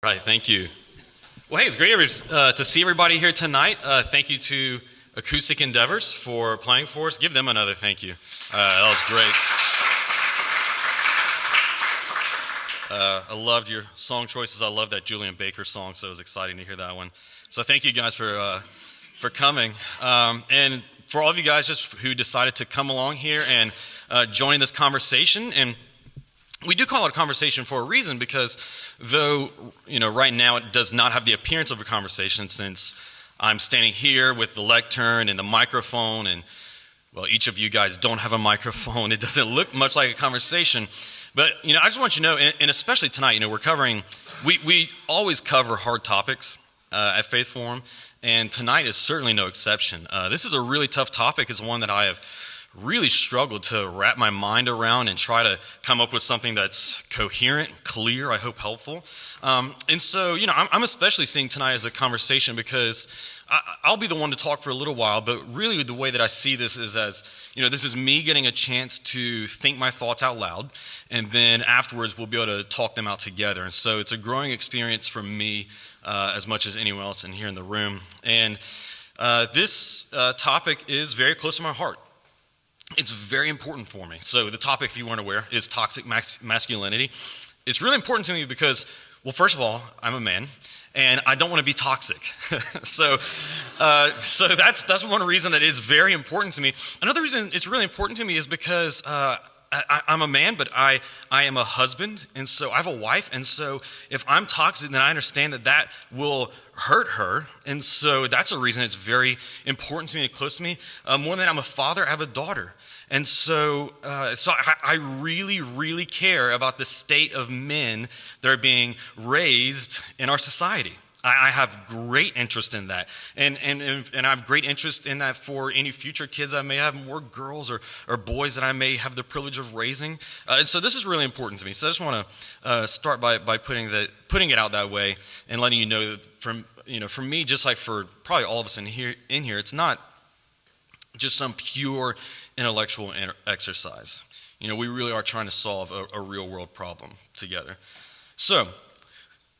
Right, thank you. Well, hey, it's great to see everybody here tonight. Thank you to Acoustic Endeavors for playing for us. Give them another thank you. That was great. I loved your song choices. I love that Julian Baker song, so it was exciting to hear that one. So thank you guys for coming. And for all of you guys just who decided to come along here and join this conversation. And we do call it a conversation for a reason, because though, right now it does not have the appearance of a conversation, since I'm standing here with the lectern and the microphone, and, well, each of you guys don't have a microphone. It doesn't look much like a conversation. But, I just want you to know, and especially tonight, we're covering, we always cover hard topics at Faith Forum, and tonight is certainly no exception. This is a really tough topic. It's one that I have really struggled to wrap my mind around and try to come up with something that's coherent, clear, I hope helpful. And so, I'm especially seeing tonight as a conversation because I'll be the one to talk for a little while, but really the way that I see this is as, this is me getting a chance to think my thoughts out loud, and then afterwards we'll be able to talk them out together. And so it's a growing experience for me as much as anyone else in here in the room. And this topic is very close to my heart. It's very important for me. So the topic, if you weren't aware, is toxic masculinity. It's really important to me because, well, first of all, I'm a man, and I don't want to be toxic. So that's one reason that it's very important to me. Another reason it's really important to me is because I'm a man, but I am a husband, and so I have a wife, and so if I'm toxic, then I understand that will hurt her, and so that's a reason it's very important to me and close to me. More than I'm a father, I have a daughter, and so I really, really care about the state of men that are being raised in our society. I have great interest in that, and I have great interest in that for any future kids I may have, more girls or boys that I may have the privilege of raising. And so this is really important to me. So I just want to start by putting it out that way and letting you know that for me, just like for probably all of us in here, it's not just some pure intellectual exercise. We really are trying to solve a real world problem together. So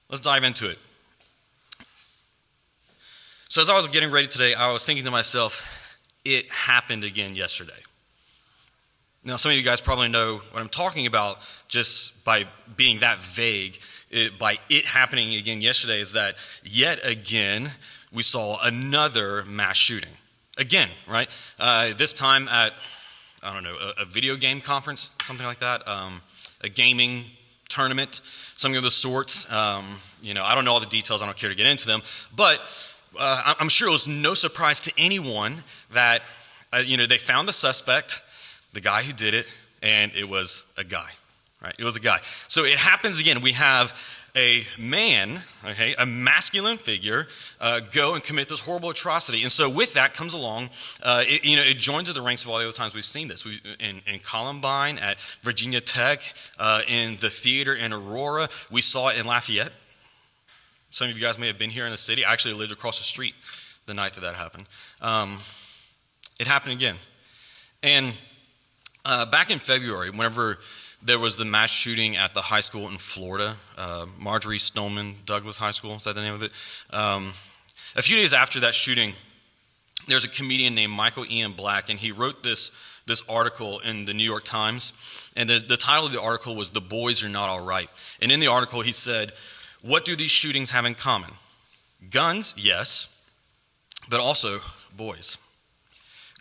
let's dive into it. So as I was getting ready today, I was thinking to myself, it happened again yesterday. Now, some of you guys probably know what I'm talking about just by being that vague. By it happening again yesterday is that yet again we saw another mass shooting. Again, right? This time at, a video game conference, something like that, a gaming tournament, something of the sorts. I don't know all the details. I don't care to get into them, but I'm sure it was no surprise to anyone that, they found the suspect, the guy who did it, and it was a guy, right? It was a guy. So it happens again. We have a man, okay, a masculine figure, go and commit this horrible atrocity. And so with that comes along, it joins to the ranks of all the other times we've seen this. In Columbine, at Virginia Tech, in the theater in Aurora. We saw it in Lafayette. Some of you guys may have been here in the city. I actually lived across the street the night that happened. It happened again. And back in February, whenever there was the mass shooting at the high school in Florida, Marjorie Stoneman Douglas High School, is that the name of it? A few days after that shooting, there's a comedian named Michael Ian Black, and he wrote this article in the New York Times. And the title of the article was "The Boys Are Not All Right." And in the article he said, "What do these shootings have in common? Guns, yes, but also boys.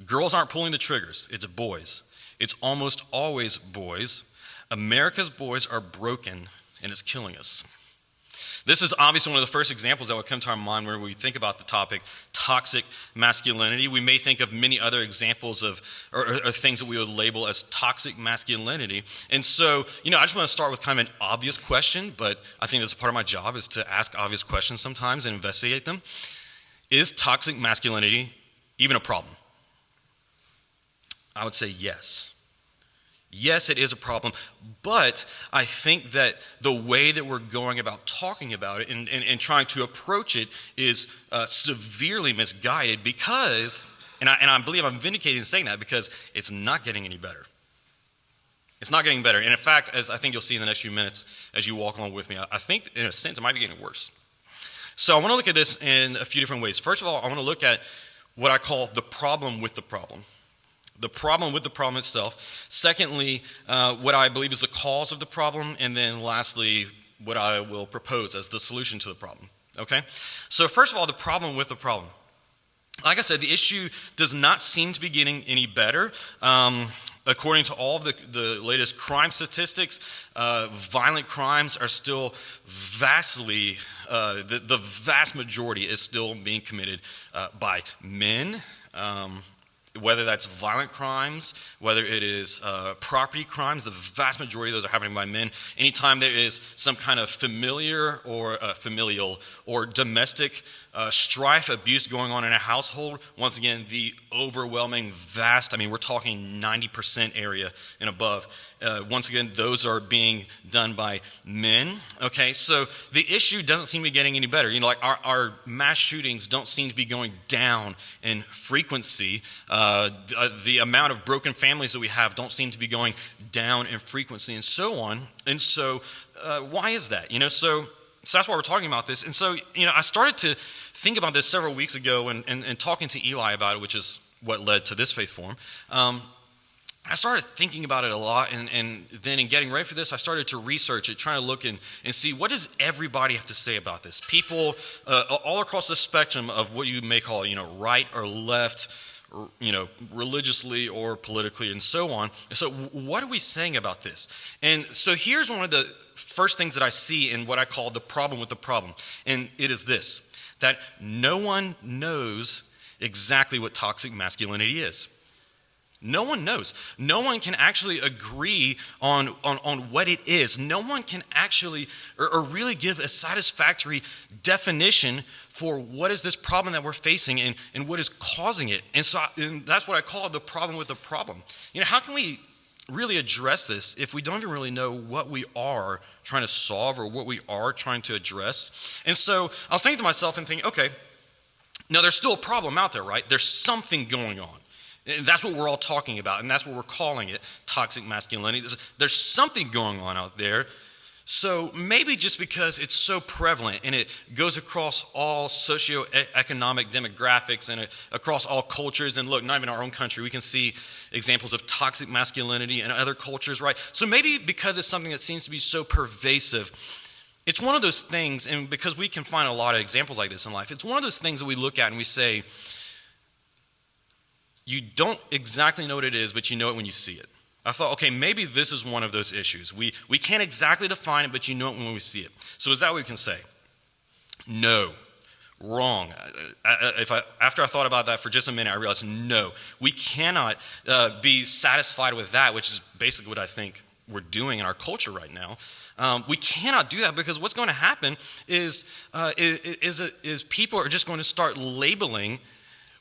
Girls aren't pulling the triggers, it's boys. It's almost always boys. America's boys are broken, and it's killing us." This is obviously one of the first examples that would come to our mind when we think about the topic toxic masculinity. We may think of many other examples of or things that we would label as toxic masculinity. And so, I just want to start with kind of an obvious question, but I think that's a part of my job is to ask obvious questions sometimes and investigate them. Is toxic masculinity even a problem? I would say yes. Yes, it is a problem, but I think that the way that we're going about talking about it and trying to approach it is severely misguided because, and I believe I'm vindicated in saying that, because it's not getting any better. It's not getting better. And in fact, as I think you'll see in the next few minutes as you walk along with me, I think in a sense it might be getting worse. So I want to look at this in a few different ways. First of all, I want to look at what I call the problem with the problem. The problem with the problem itself. Secondly, what I believe is the cause of the problem. And then lastly, what I will propose as the solution to the problem. Okay? So first of all, the problem with the problem. Like I said, the issue does not seem to be getting any better. According to all of the latest crime statistics, violent crimes are still vastly, the vast majority is still being committed by men. Whether that's violent crimes, whether it is property crimes, the vast majority of those are happening by men. Anytime there is some kind of familial or domestic strife, abuse going on in a household, once again, the overwhelming vast, we're talking 90% area and above. Once again, those are being done by men. Okay, so the issue doesn't seem to be getting any better. Like our mass shootings don't seem to be going down in frequency. The amount of broken families that we have don't seem to be going down in frequency, and so on. And so, why is that? So that's why we're talking about this. And so, I started to think about this several weeks ago, and talking to Eli about it, which is what led to this Faith Forum. I started thinking about it a lot, and then in getting ready for this, I started to research it, trying to look and see what does everybody have to say about this. People all across the spectrum of what you may call, right or left, religiously or politically, and so on. And so what are we saying about this? And so here's one of the first things that I see in what I call the problem with the problem, and it is this, that no one knows exactly what toxic masculinity is. No one knows. No one can actually agree on what it is. No one can actually or really give a satisfactory definition for what is this problem that we're facing and what is causing it. And that's what I call the problem with the problem. How can we really address this if we don't even really know what we are trying to solve or what we are trying to address? And so I was thinking to myself and thinking, okay, now there's still a problem out there, right? There's something going on. And that's what we're all talking about, and that's what we're calling it, toxic masculinity. There's something going on out there. So maybe just because it's so prevalent and it goes across all socioeconomic demographics and across all cultures, and look, not even our own country, we can see examples of toxic masculinity in other cultures, right? So maybe because it's something that seems to be so pervasive, it's one of those things, and because we can find a lot of examples like this in life, it's one of those things that we look at and we say, you don't exactly know what it is, but you know it when you see it. I thought, okay, maybe this is one of those issues. We can't exactly define it, but you know it when we see it. So is that what we can say? No. Wrong. After I thought about that for just a minute, I realized, no. We cannot be satisfied with that, which is basically what I think we're doing in our culture right now. We cannot do that, because what's going to happen is people are just going to start labeling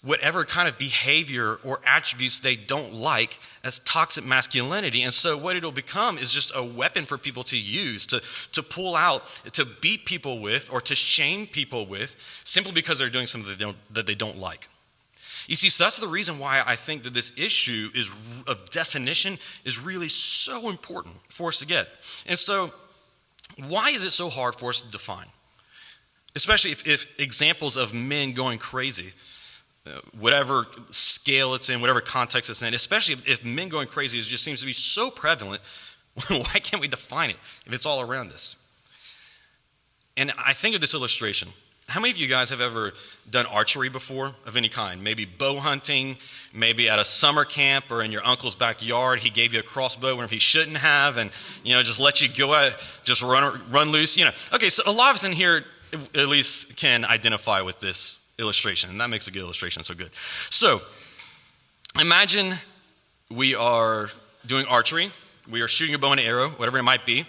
whatever kind of behavior or attributes they don't like as toxic masculinity. And so what it'll become is just a weapon for people to use, to pull out, to beat people with, or to shame people with, simply because they're doing something that they don't like. You see, so that's the reason why I think that this issue of definition is really so important for us to get. And so why is it so hard for us to define? Especially if examples of men going crazy, whatever scale it's in, whatever context it's in, especially if men going crazy just seems to be so prevalent, why can't we define it if it's all around us? And I think of this illustration. How many of you guys have ever done archery before of any kind? Maybe bow hunting, maybe at a summer camp or in your uncle's backyard. He gave you a crossbow when he shouldn't have, and just let you go out, just run loose. Okay, so a lot of us in here at least can identify with this illustration, and that makes a good illustration, so good. So imagine we are doing archery, we are shooting a bow and arrow, whatever it might be,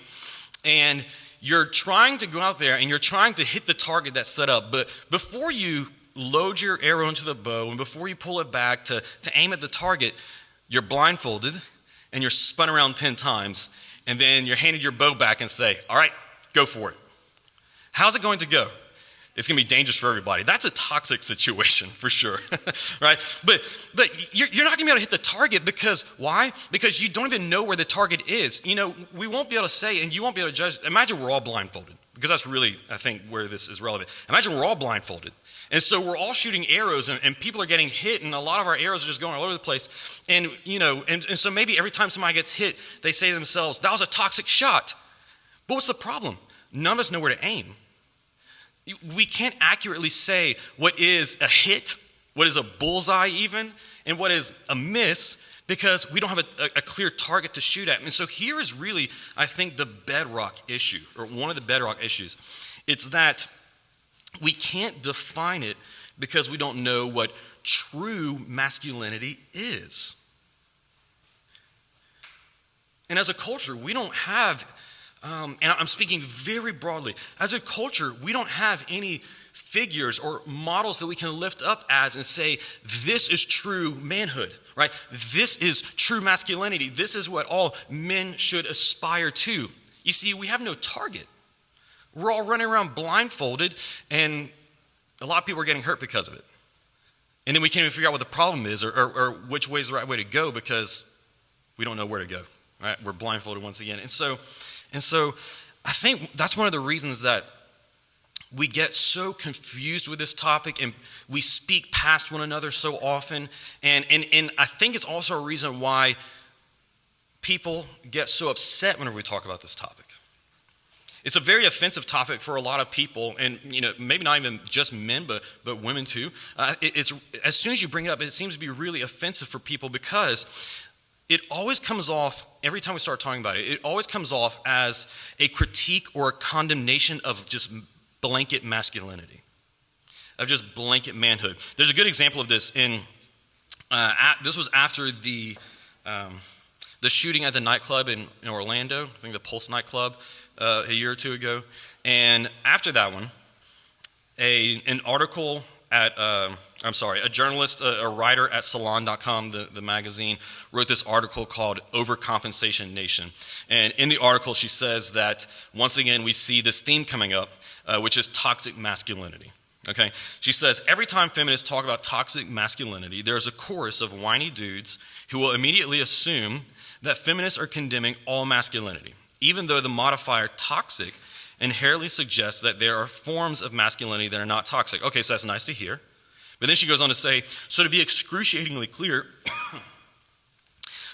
and you're trying to go out there and you're trying to hit the target that's set up, but before you load your arrow into the bow and before you pull it back to aim at the target, you're blindfolded and you're spun around 10 times, and then you're handed your bow back and say, all right, go for it. How's it going to go? It's going to be dangerous for everybody. That's a toxic situation for sure, right? But you're not going to be able to hit the target because why? Because you don't even know where the target is. We won't be able to say, and you won't be able to judge. Imagine we're all blindfolded, because that's really, I think, where this is relevant. Imagine we're all blindfolded. And so we're all shooting arrows, and people are getting hit, and a lot of our arrows are just going all over the place. And, and so maybe every time somebody gets hit, they say to themselves, that was a toxic shot. But what's the problem? None of us know where to aim. We can't accurately say what is a hit, what is a bullseye even, and what is a miss, because we don't have a clear target to shoot at. And so here is really, I think, the bedrock issue, or one of the bedrock issues. It's that we can't define it because we don't know what true masculinity is. And as a culture, we don't have, and I'm speaking very broadly, as a culture, we don't have any figures or models that we can lift up as and say, this is true manhood, right? This is true masculinity. This is what all men should aspire to. You see, we have no target. We're all running around blindfolded, and a lot of people are getting hurt because of it. And then we can't even figure out what the problem is or which way is the right way to go because we don't know where to go, right? We're blindfolded once again. And so I think that's one of the reasons that we get so confused with this topic and we speak past one another so often. And I think it's also a reason why people get so upset whenever we talk about this topic. It's a very offensive topic for a lot of people, and maybe not even just men, but women too. It's as soon as you bring it up, it seems to be really offensive for people because it always comes off, every time we start talking about it, it always comes off as a critique or a condemnation of just blanket masculinity, of just blanket manhood. There's a good example of this this was after the shooting at the nightclub in Orlando, I think the Pulse nightclub, a year or two ago. And after that one, a journalist, a writer at Salon.com, the magazine, wrote this article called Overcompensation Nation. And in the article, she says that once again, we see this theme coming up, which is toxic masculinity. Okay, she says, every time feminists talk about toxic masculinity, there's a chorus of whiny dudes who will immediately assume that feminists are condemning all masculinity, even though the modifier toxic inherently suggests that there are forms of masculinity that are not toxic. Okay, so that's nice to hear. But then she goes on to say, so to be excruciatingly clear,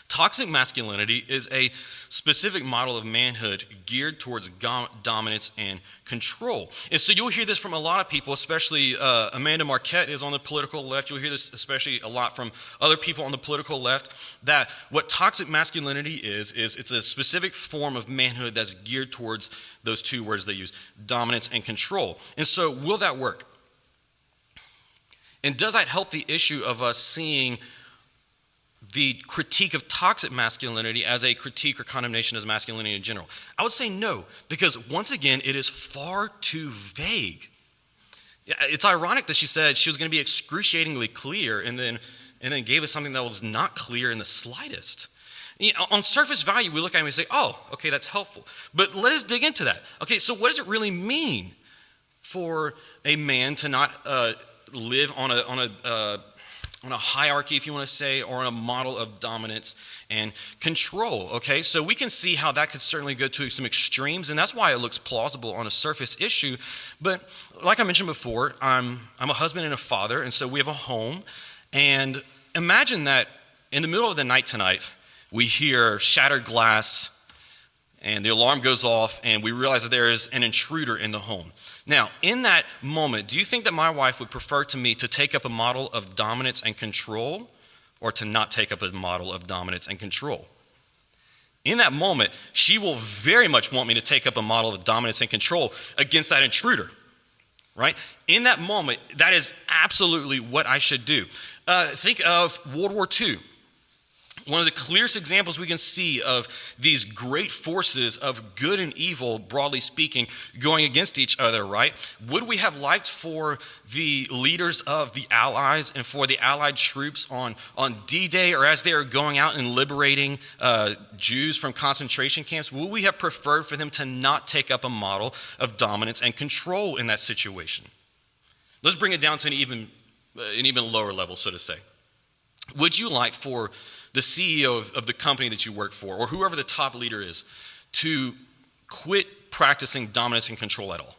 toxic masculinity is a specific model of manhood geared towards dominance and control. And so you'll hear this from a lot of people, especially Amanda Marquette is on the political left. You'll hear this especially a lot from other people on the political left, that what toxic masculinity is it's a specific form of manhood that's geared towards those two words they use, dominance and control. And so will that work? And does that help the issue of us seeing the critique of toxic masculinity as a critique or condemnation as masculinity in general? I would say no, because once again, it is far too vague. It's ironic that she said she was going to be excruciatingly clear and then gave us something that was not clear in the slightest. On surface value, we look at it and we say, oh, okay, that's helpful. But let us dig into that. Okay, so what does it really mean for a man to not live on a hierarchy, if you want to say, or on a model of dominance and control, okay? So we can see how that could certainly go to some extremes, and that's why it looks plausible on a surface issue. But like I mentioned before, I'm a husband and a father, and so we have a home. And imagine that in the middle of the night tonight, we hear shattered glass, and the alarm goes off, and we realize that there is an intruder in the home. Now, in that moment, do you think that my wife would prefer to me to take up a model of dominance and control or to not take up a model of dominance and control? In that moment, she will very much want me to take up a model of dominance and control against that intruder, right? In that moment, that is absolutely what I should do. Think of World War II. One of the clearest examples we can see of these great forces of good and evil, broadly speaking, going against each other, right? Would we have liked for the leaders of the Allies and for the Allied troops on D-Day or as they are going out and liberating Jews from concentration camps, would we have preferred for them to not take up a model of dominance and control in that situation? Let's bring it down to an even lower level, so to say. Would you like for the CEO of the company that you work for, or whoever the top leader is, to quit practicing dominance and control at all?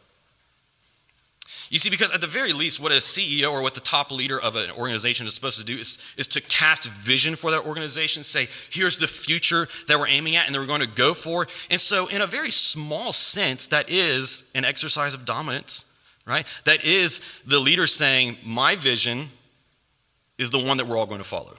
You see, because at the very least, what a CEO or what the top leader of an organization is supposed to do is to cast vision for that organization, say, here's the future that we're aiming at and that we're going to go for. And so in a very small sense, that is an exercise of dominance, right? That is the leader saying, my vision is the one that we're all going to follow.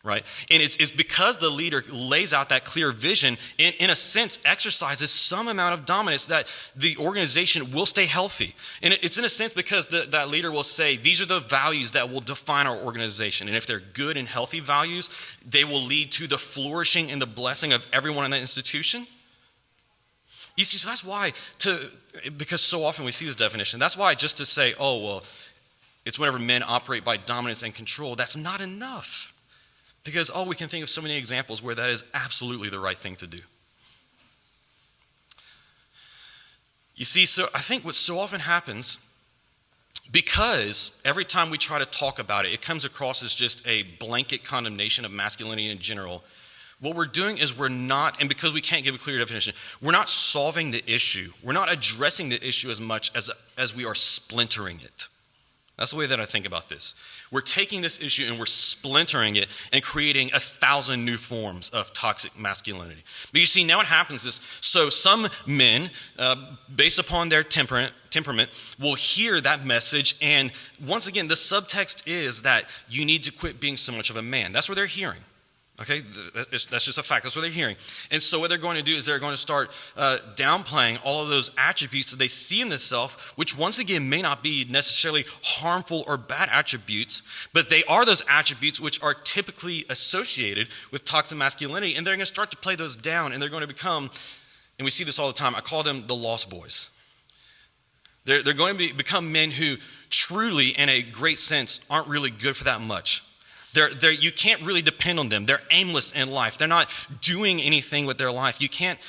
Right? And it's because the leader lays out that clear vision, in a sense, exercises some amount of dominance that the organization will stay healthy. And it's in a sense because that leader will say, these are the values that will define our organization. And if they're good and healthy values, they will lead to the flourishing and the blessing of everyone in that institution. You see, so that's why, because so often we see this definition, that's why just to say, oh, well, it's whenever men operate by dominance and control, that's not enough. Because, we can think of so many examples where that is absolutely the right thing to do. You see, so I think what so often happens, because every time we try to talk about it, it comes across as just a blanket condemnation of masculinity in general. What we're doing is we're not, and because we can't give a clear definition, we're not solving the issue. We're not addressing the issue as much as we are splintering it. That's the way that I think about this. We're taking this issue and we're splintering it and creating 1,000 new forms of toxic masculinity. But you see, now what happens is, so some men, based upon their temperament, will hear that message, and once again, the subtext is that you need to quit being so much of a man. That's what they're hearing. Okay, that's just a fact. That's what they're hearing. And so what they're going to do is they're going to start downplaying all of those attributes that they see in themselves, which once again may not be necessarily harmful or bad attributes, but they are those attributes which are typically associated with toxic masculinity, and they're going to start to play those down, and they're going to become, and we see this all the time, I call them the lost boys. They're going to become men who truly, in a great sense, aren't really good for that much. You can't really depend on them. They're aimless in life. They're not doing anything with their life. You can't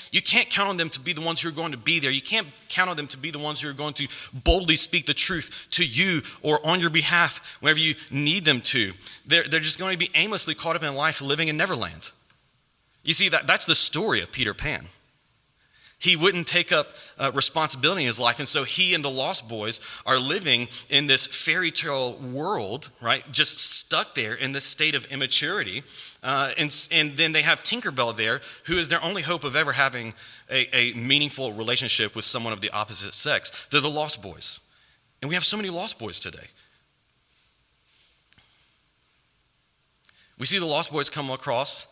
count on them to be the ones who are going to be there. You can't count on them to be the ones who are going to boldly speak the truth to you or on your behalf whenever you need them to. They're just going to be aimlessly caught up in life living in Neverland. You see, that's the story of Peter Pan. He wouldn't take up responsibility in his life, and so he and the Lost Boys are living in this fairy tale world, right? Just stuck there in this state of immaturity, and then they have Tinkerbell there, who is their only hope of ever having a meaningful relationship with someone of the opposite sex. They're the Lost Boys, and we have so many Lost Boys today. We see the Lost Boys come across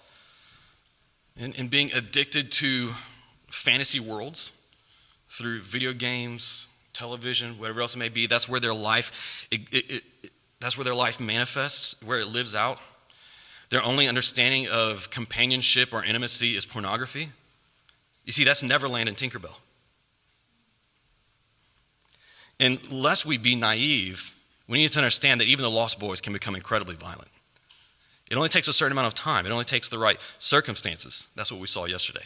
in being addicted to fantasy worlds through video games, television, whatever else it may be. That's where their life that's where their life manifests, where it lives out. Their only understanding of companionship or intimacy is pornography. You see, that's Neverland and Tinkerbell. And lest we be naive, we need to understand that even the Lost Boys can become incredibly violent. It only takes a certain amount of time. It only takes the right circumstances. That's what we saw yesterday.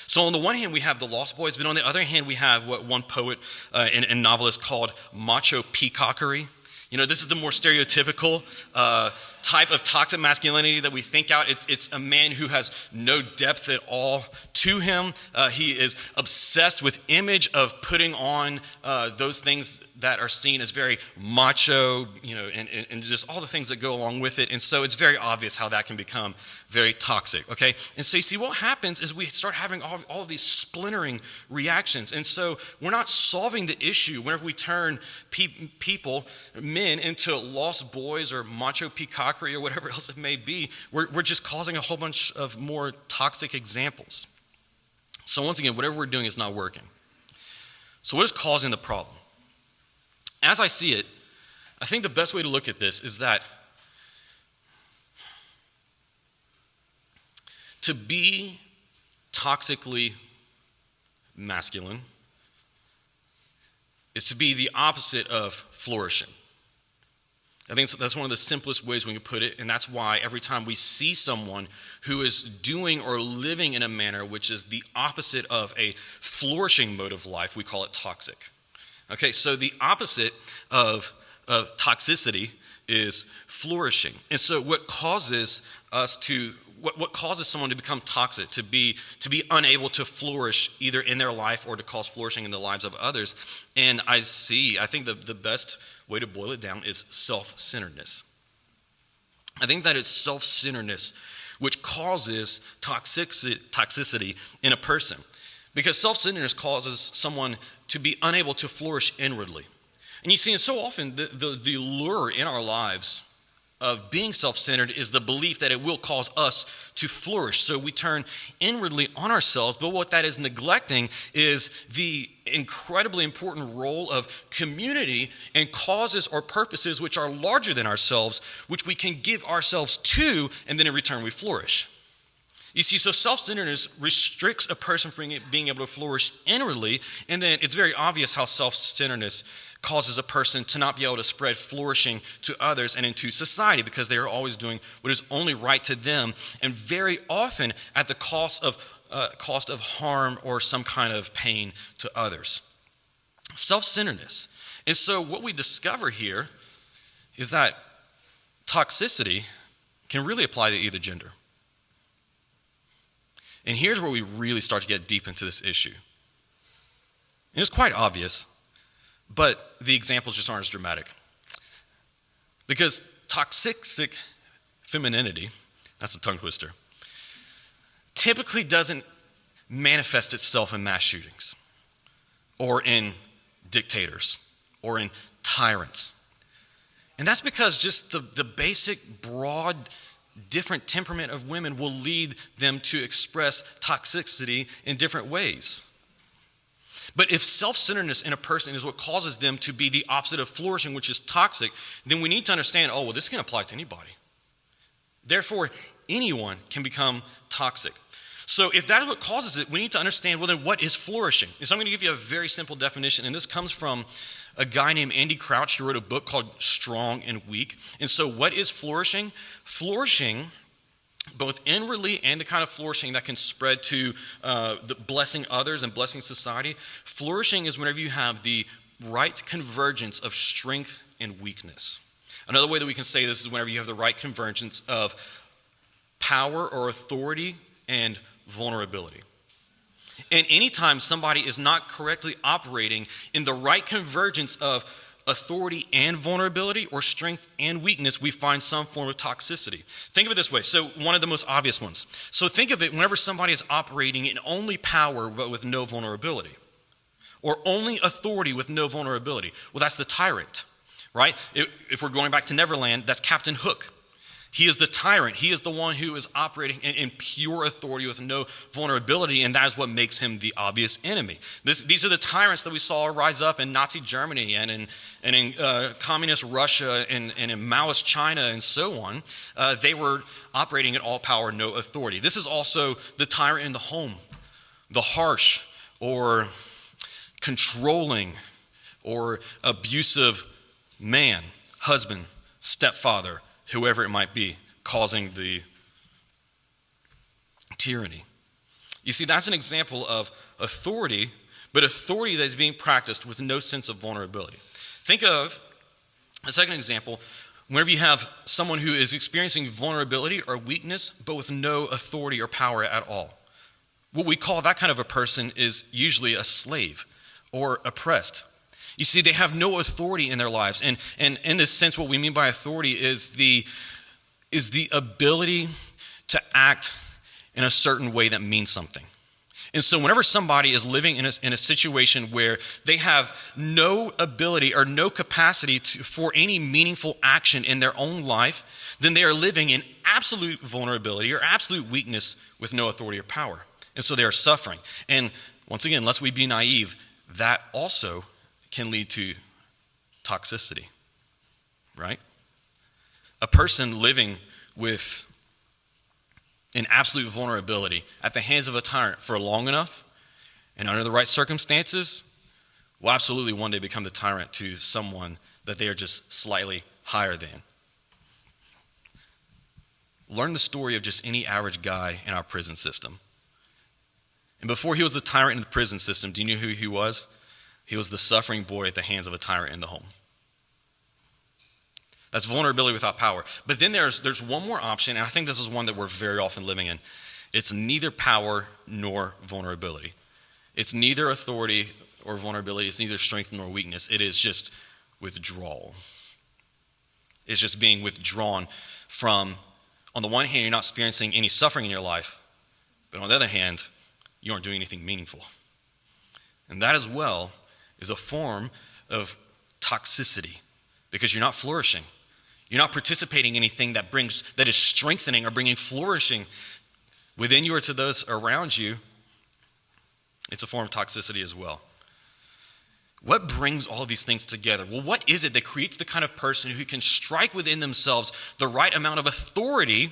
So on the one hand, we have the Lost Boys, but on the other hand, we have what one poet and novelist called macho peacockery. You know, this is the more stereotypical type of toxic masculinity that we think out. It's a man who has no depth at all to him. He is obsessed with image of putting on those things that are seen as very macho, you know, and just all the things that go along with it. And so it's very obvious how that can become very toxic, okay? And so you see what happens is we start having all of these splintering reactions. And so we're not solving the issue whenever we turn people, men, into lost boys or macho peacockery or whatever else it may be. We're just causing a whole bunch of more toxic examples. So once again, whatever we're doing is not working. So what is causing the problem? As I see it, I think the best way to look at this is that to be toxically masculine is to be the opposite of flourishing. I think that's one of the simplest ways we can put it, and that's why every time we see someone who is doing or living in a manner which is the opposite of a flourishing mode of life, we call it toxic. Okay, so the opposite of toxicity is flourishing. And so what causes someone to become toxic, to be unable to flourish either in their life or to cause flourishing in the lives of others? And I think the best way to boil it down is self-centeredness. I think that it's self-centeredness which causes toxicity in a person. Because self-centeredness causes someone to be unable to flourish inwardly. And you see, and so often the lure in our lives of being self-centered is the belief that it will cause us to flourish. So we turn inwardly on ourselves, but what that is neglecting is the incredibly important role of community and causes or purposes which are larger than ourselves, which we can give ourselves to, and then in return we flourish. You see, so self-centeredness restricts a person from being able to flourish inwardly, and then it's very obvious how self-centeredness causes a person to not be able to spread flourishing to others and into society, because they are always doing what is only right to them, and very often at the cost of harm or some kind of pain to others. Self-centeredness. And so what we discover here is that toxicity can really apply to either gender. And here's where we really start to get deep into this issue. And it's quite obvious, but the examples just aren't as dramatic. Because toxic femininity, that's a tongue twister, typically doesn't manifest itself in mass shootings or in dictators or in tyrants. And that's because just the basic, broad, different temperament of women will lead them to express toxicity in different ways. But if self-centeredness in a person is what causes them to be the opposite of flourishing, which is toxic, then we need to understand, this can apply to anybody. Therefore, anyone can become toxic. So if that is what causes it, we need to understand, then what is flourishing? And so I'm going to give you a very simple definition, and this comes from a guy named Andy Crouch who wrote a book called Strong and Weak. And so what is flourishing? Flourishing, both inwardly and the kind of flourishing that can spread to the blessing others and blessing society. Flourishing is whenever you have the right convergence of strength and weakness. Another way that we can say this is whenever you have the right convergence of power or authority and vulnerability. And anytime somebody is not correctly operating in the right convergence of authority and vulnerability, or strength and weakness, we find some form of toxicity. Think of it this way. So one of the most obvious ones. So think of it whenever somebody is operating in only power but with no vulnerability, or only authority with no vulnerability. Well, that's the tyrant, right? If we're going back to Neverland, that's Captain Hook. He is the tyrant. He is the one who is operating in pure authority with no vulnerability, and that is what makes him the obvious enemy. These are the tyrants that we saw rise up in Nazi Germany and in communist Russia and in Maoist China and so on. They were operating in all power, no authority. This is also the tyrant in the home, the harsh or controlling or abusive man, husband, stepfather, whoever it might be, causing the tyranny. You see, that's an example of authority, but authority that is being practiced with no sense of vulnerability. Think of a second example, whenever you have someone who is experiencing vulnerability or weakness, but with no authority or power at all. What we call that kind of a person is usually a slave or oppressed. You see, they have no authority in their lives. And in this sense, what we mean by authority is the ability to act in a certain way that means something. And so whenever somebody is living in a situation where they have no ability or no capacity for any meaningful action in their own life, then they are living in absolute vulnerability or absolute weakness with no authority or power. And so they are suffering. And once again, lest we be naive, that also can lead to toxicity, right? A person living with an absolute vulnerability at the hands of a tyrant for long enough and under the right circumstances will absolutely one day become the tyrant to someone that they are just slightly higher than. Learn the story of just any average guy in our prison system. And before he was the tyrant in the prison system, do you know who he was? He was the suffering boy at the hands of a tyrant in the home. That's vulnerability without power. But then there's one more option, and I think this is one that we're very often living in. It's neither power nor vulnerability. It's neither authority or vulnerability. It's neither strength nor weakness. It is just withdrawal. It's just being withdrawn from, on the one hand, you're not experiencing any suffering in your life, but on the other hand, you aren't doing anything meaningful. And that as well is a form of toxicity because you're not flourishing. You're not participating in anything that is strengthening or bringing flourishing within you or to those around you. It's a form of toxicity as well. What brings all these things together? Well, what is it that creates the kind of person who can strike within themselves the right amount of authority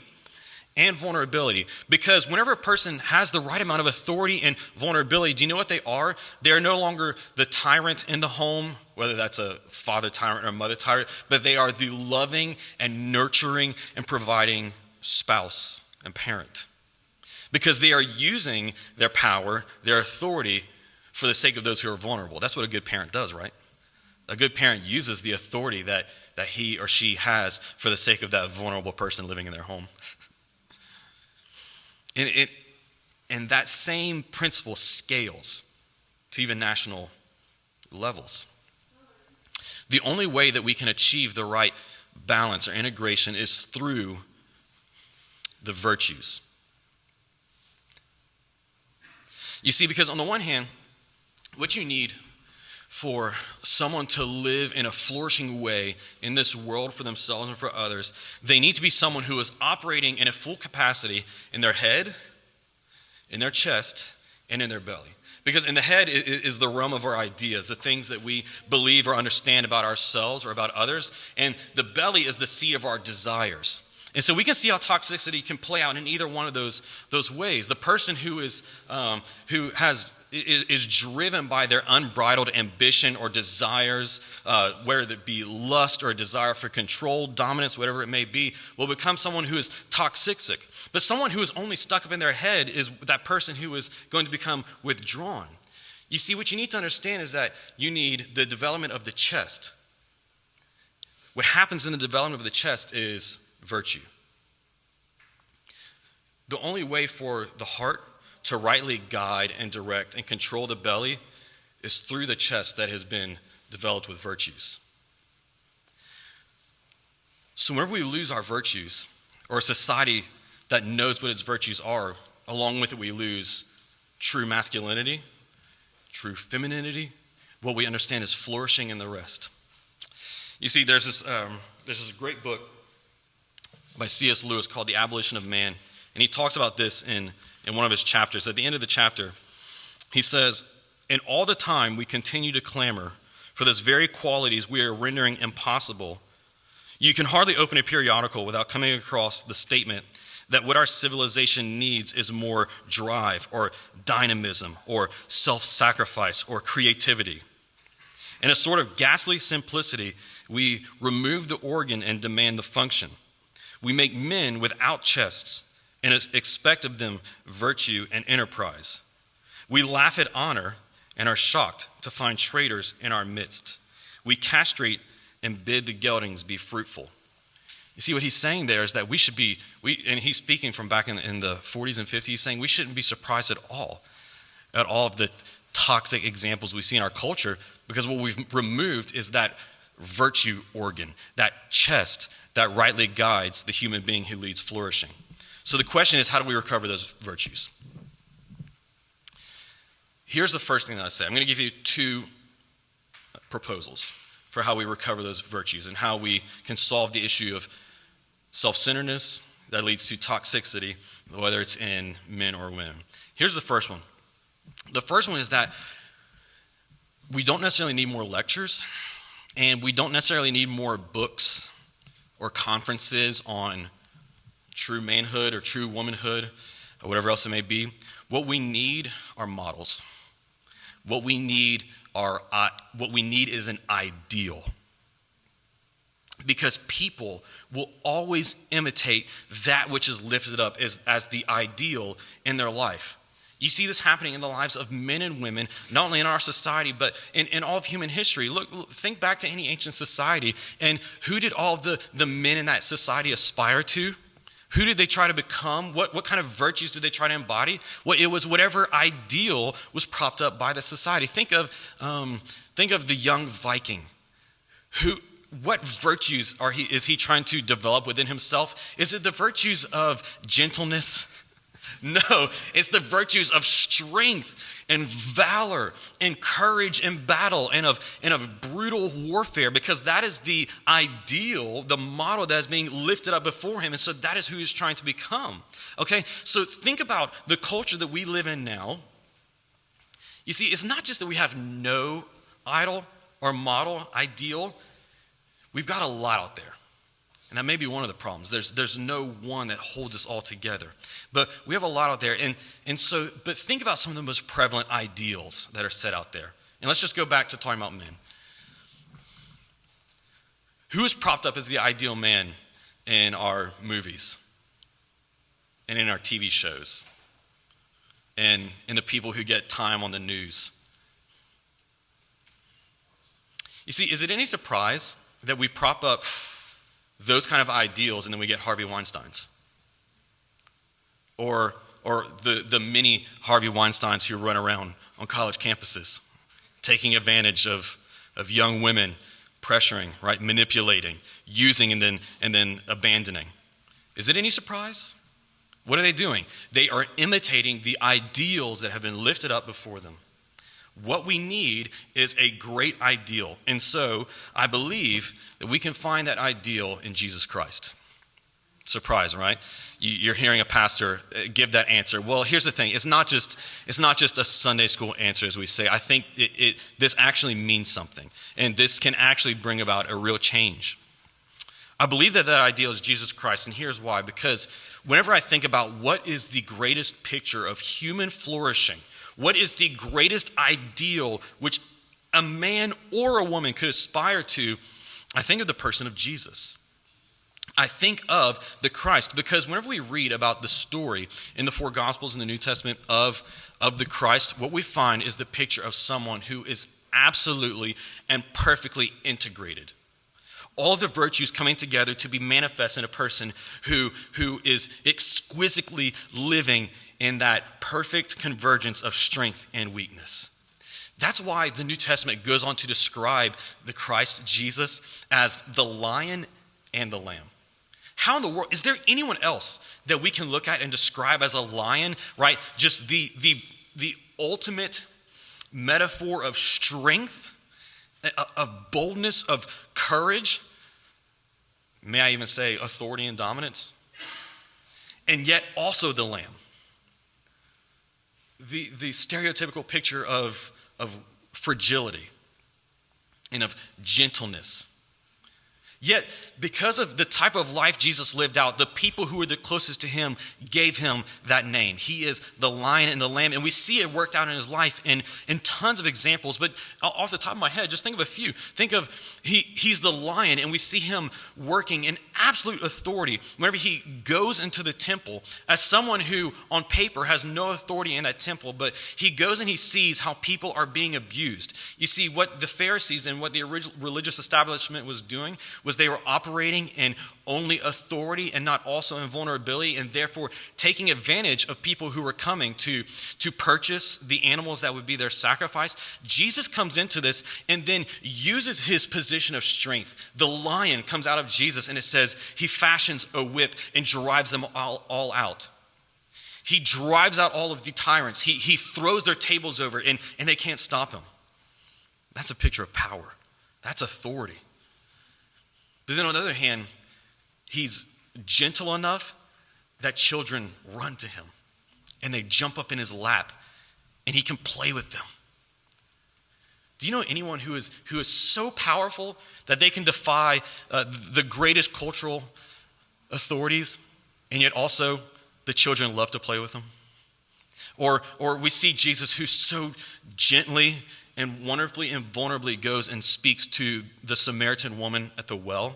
and vulnerability? Because whenever a person has the right amount of authority and vulnerability, do you know what they are? They are no longer the tyrant in the home, whether that's a father tyrant or a mother tyrant, but they are the loving and nurturing and providing spouse and parent. Because they are using their power, their authority, for the sake of those who are vulnerable. That's what a good parent does, right? A good parent uses the authority that he or she has for the sake of that vulnerable person living in their home. And that same principle scales to even national levels. The only way that we can achieve the right balance or integration is through the virtues. You see, because on the one hand, what you need for someone to live in a flourishing way in this world for themselves and for others, they need to be someone who is operating in a full capacity in their head, in their chest, and in their belly. Because in the head is the realm of our ideas, the things that we believe or understand about ourselves or about others, and the belly is the seat of our desires. And so we can see how toxicity can play out in either one of those ways. The person who is driven by their unbridled ambition or desires, whether it be lust or a desire for control, dominance, whatever it may be, will become someone who is toxic. But someone who is only stuck up in their head is that person who is going to become withdrawn. You see, what you need to understand is that you need the development of the chest. What happens in the development of the chest is virtue. The only way for the heart to rightly guide and direct and control the belly is through the chest that has been developed with virtues. So whenever we lose our virtues, or a society that knows what its virtues are, along with it we lose true masculinity, true femininity, what we understand is flourishing in the rest. You see, there's this great book by C.S. Lewis called The Abolition of Man. And he talks about this in one of his chapters. At the end of the chapter, he says, "And all the time we continue to clamor for those very qualities we are rendering impossible. You can hardly open a periodical without coming across the statement that what our civilization needs is more drive or dynamism or self-sacrifice or creativity. In a sort of ghastly simplicity, we remove the organ and demand the function. We make men without chests and expect of them virtue and enterprise. We laugh at honor and are shocked to find traitors in our midst. We castrate and bid the geldings be fruitful." You see, what he's saying there is that we should be, and he's speaking from back in the 40s and 50s, he's saying we shouldn't be surprised at all of the toxic examples we see in our culture, because what we've removed is that virtue organ, that chest that rightly guides the human being who leads flourishing. So the question is, how do we recover those virtues? Here's the first thing that I say. I'm going to give you two proposals for how we recover those virtues and how we can solve the issue of self-centeredness that leads to toxicity, whether it's in men or women. Here's the first one. The first one is that we don't necessarily need more lectures, and we don't necessarily need more books or conferences on true manhood or true womanhood or whatever else it may be. What we need are models. What we need is an ideal. Because people will always imitate that which is lifted up as the ideal in their life. You see this happening in the lives of men and women, not only in our society, but in all of human history. Look, think back to any ancient society, and who did all of the men in that society aspire to? Who did they try to become? What kind of virtues did they try to embody? Well, it was whatever ideal was propped up by the society. Think of the young Viking. What virtues is he trying to develop within himself? Is it the virtues of gentleness? No, it's the virtues of strength and valor and courage in battle and of brutal warfare, because that is the ideal, the model that is being lifted up before him. And so that is who he's trying to become. Okay, so think about the culture that we live in now. You see, it's not just that we have no idol or model, ideal. We've got a lot out there. And that may be one of the problems. There's no one that holds us all together. But we have a lot out there. But think about some of the most prevalent ideals that are set out there. And let's just go back to talking about men. Who is propped up as the ideal man in our movies and in our TV shows and in the people who get time on the news? You see, is it any surprise that we prop up those kind of ideals and then we get Harvey Weinsteins? Or the many Harvey Weinsteins who run around on college campuses, taking advantage of young women, pressuring, right, manipulating, using and then abandoning. Is it any surprise? What are they doing? They are imitating the ideals that have been lifted up before them. What we need is a great ideal. And so I believe that we can find that ideal in Jesus Christ. Surprise, right? You're hearing a pastor give that answer. Well, here's the thing. It's not just a Sunday school answer, as we say. I think this actually means something. And this can actually bring about a real change. I believe that ideal is Jesus Christ. And here's why. Because whenever I think about what is the greatest picture of human flourishing, what is the greatest ideal which a man or a woman could aspire to, I think of the person of Jesus. I think of the Christ, because whenever we read about the story in the four Gospels in the New Testament of the Christ, what we find is the picture of someone who is absolutely and perfectly integrated. All the virtues coming together to be manifest in a person who is exquisitely living in that perfect convergence of strength and weakness. That's why the New Testament goes on to describe the Christ Jesus as the lion and the lamb. How in the world, is there anyone else that we can look at and describe as a lion, right? Just the ultimate metaphor of strength, of boldness, of courage. May I even say authority and dominance? And yet also the lamb. The stereotypical picture of fragility and of gentleness. Yet, because of the type of life Jesus lived out, the people who were the closest to him gave him that name. He is the lion and the lamb, and we see it worked out in his life in tons of examples. But off the top of my head, just think of a few. Think of he's the lion, and we see him working in absolute authority whenever he goes into the temple as someone who, on paper, has no authority in that temple, but he goes and he sees how people are being abused. You see, what the Pharisees and what the religious establishment was doing was they were operating in only authority and not also in vulnerability, and therefore taking advantage of people who were coming to purchase the animals that would be their sacrifice. Jesus comes into this and then uses his position of strength. The lion comes out of Jesus, and it says he fashions a whip and drives them all out. He drives out all of the tyrants. He throws their tables over, and they can't stop him. That's a picture of power. That's authority. But then on the other hand, he's gentle enough that children run to him and they jump up in his lap and he can play with them. Do you know anyone who is so powerful that they can defy the greatest cultural authorities, and yet also the children love to play with them? Or we see Jesus, who so gently and wonderfully and vulnerably goes and speaks to the Samaritan woman at the well.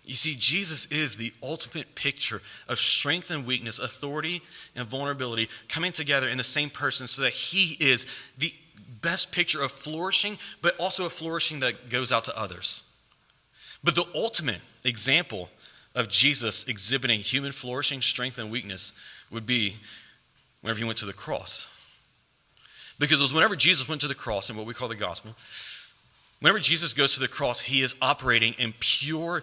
You see, Jesus is the ultimate picture of strength and weakness, authority and vulnerability coming together in the same person, so that he is the best picture of flourishing, but also a flourishing that goes out to others. But the ultimate example of Jesus exhibiting human flourishing, strength, and weakness would be whenever he went to the cross. Because it was whenever Jesus went to the cross, in what we call the gospel, whenever Jesus goes to the cross, he is operating in pure,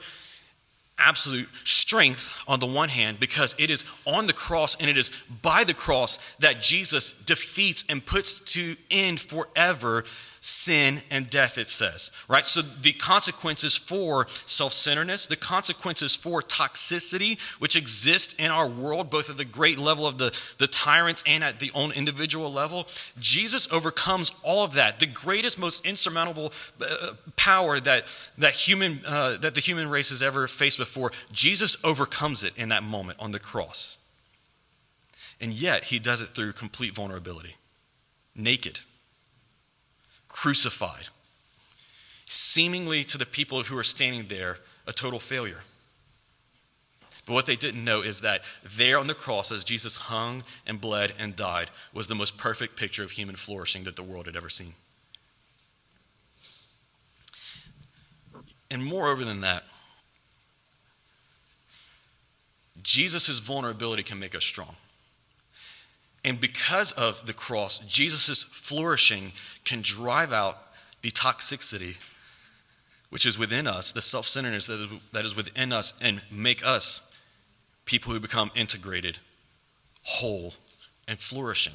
absolute strength on the one hand, because it is on the cross and it is by the cross that Jesus defeats and puts to end forever sin and death, it says, right? So the consequences for self-centeredness, the consequences for toxicity, which exist in our world, both at the great level of the tyrants and at the own individual level, Jesus overcomes all of that. The greatest, most insurmountable power that the human race has ever faced before, Jesus overcomes it in that moment on the cross. And yet, he does it through complete vulnerability, naked, crucified, seemingly to the people who are standing there, a total failure. But what they didn't know is that there on the cross, as Jesus hung and bled and died, was the most perfect picture of human flourishing that the world had ever seen. And moreover than that, Jesus' vulnerability can make us strong. And because of the cross, Jesus' flourishing can drive out the toxicity which is within us, the self-centeredness that is within us, and make us people who become integrated, whole, and flourishing.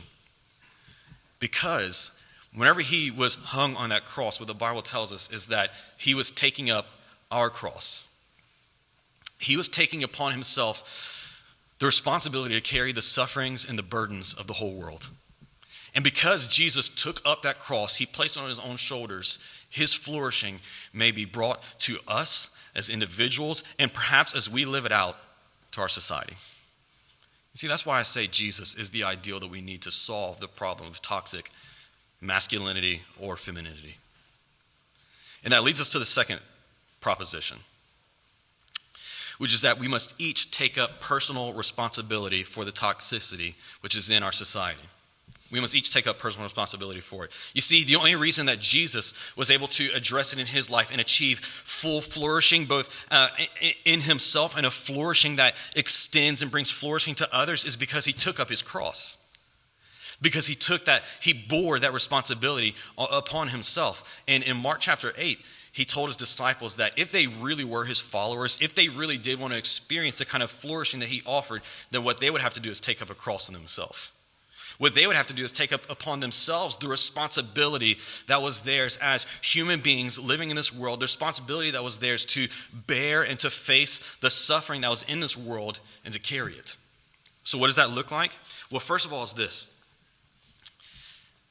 Because whenever he was hung on that cross, what the Bible tells us is that he was taking up our cross. He was taking upon himself the responsibility to carry the sufferings and the burdens of the whole world. And because Jesus took up that cross, he placed it on his own shoulders, his flourishing may be brought to us as individuals, and perhaps as we live it out, to our society. You see, that's why I say Jesus is the ideal that we need to solve the problem of toxic masculinity or femininity. And that leads us to the second proposition, which is that we must each take up personal responsibility for the toxicity which is in our society. We must each take up personal responsibility for it. You see, the only reason that Jesus was able to address it in his life and achieve full flourishing, both in himself and a flourishing that extends and brings flourishing to others, is because he took up his cross. Because he bore that responsibility upon himself. And in Mark chapter 8, he told his disciples that if they really were his followers, if they really did want to experience the kind of flourishing that he offered, then what they would have to do is take up a cross on themselves. What they would have to do is take up upon themselves the responsibility that was theirs as human beings living in this world, the responsibility that was theirs to bear and to face the suffering that was in this world and to carry it. So what does that look like? Well, first of all is this.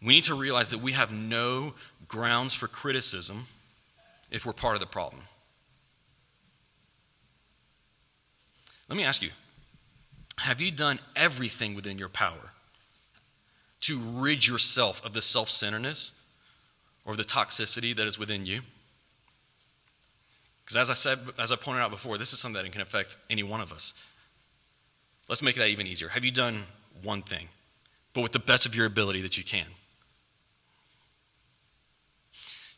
We need to realize that we have no grounds for criticism if we're part of the problem. Let me ask you, have you done everything within your power to rid yourself of the self-centeredness or the toxicity that is within you? Because as I pointed out before, this is something that can affect any one of us. Let's make that even easier. Have you done one thing, but with the best of your ability that you can?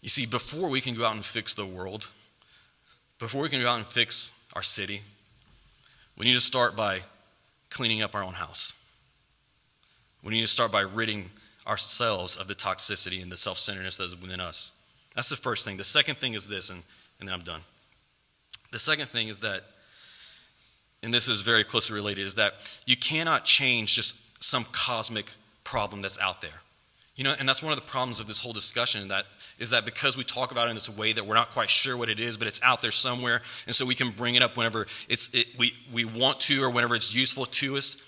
You see, before we can go out and fix the world, before we can go out and fix our city, we need to start by cleaning up our own house. We need to start by ridding ourselves of the toxicity and the self-centeredness that is within us. That's the first thing. The second thing is this, and then I'm done. The second thing is that, and this is very closely related, is that you cannot change just some cosmic problem that's out there. You know, and that's one of the problems of this whole discussion, is that because we talk about it in this way that we're not quite sure what it is, but it's out there somewhere, and so we can bring it up whenever we want to or whenever it's useful to us.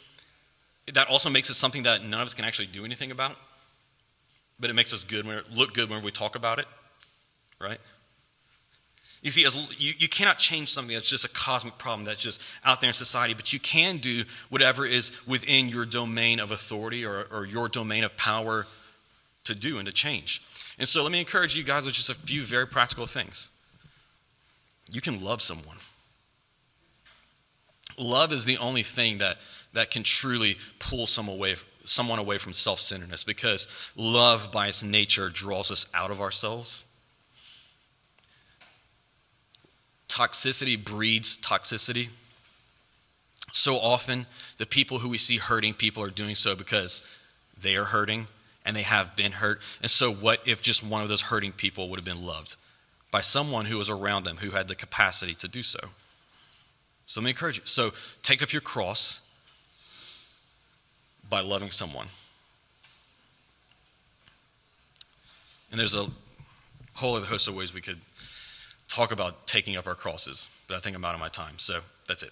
That also makes it something that none of us can actually do anything about, but it makes us look good whenever we talk about it, right? You see, you cannot change something that's just a cosmic problem that's just out there in society, but you can do whatever is within your domain of authority or your domain of power to do and to change. And so let me encourage you guys with just a few very practical things. You can love someone. Love is the only thing that can truly pull someone away from self-centeredness, because love by its nature draws us out of ourselves. Toxicity breeds toxicity. So often, the people who we see hurting people are doing so because they are hurting and they have been hurt. And so what if just one of those hurting people would have been loved by someone who was around them who had the capacity to do so? So let me encourage you. So take up your cross by loving someone. And there's a whole other host of ways we could talk about taking up our crosses, but I think I'm out of my time, so that's it.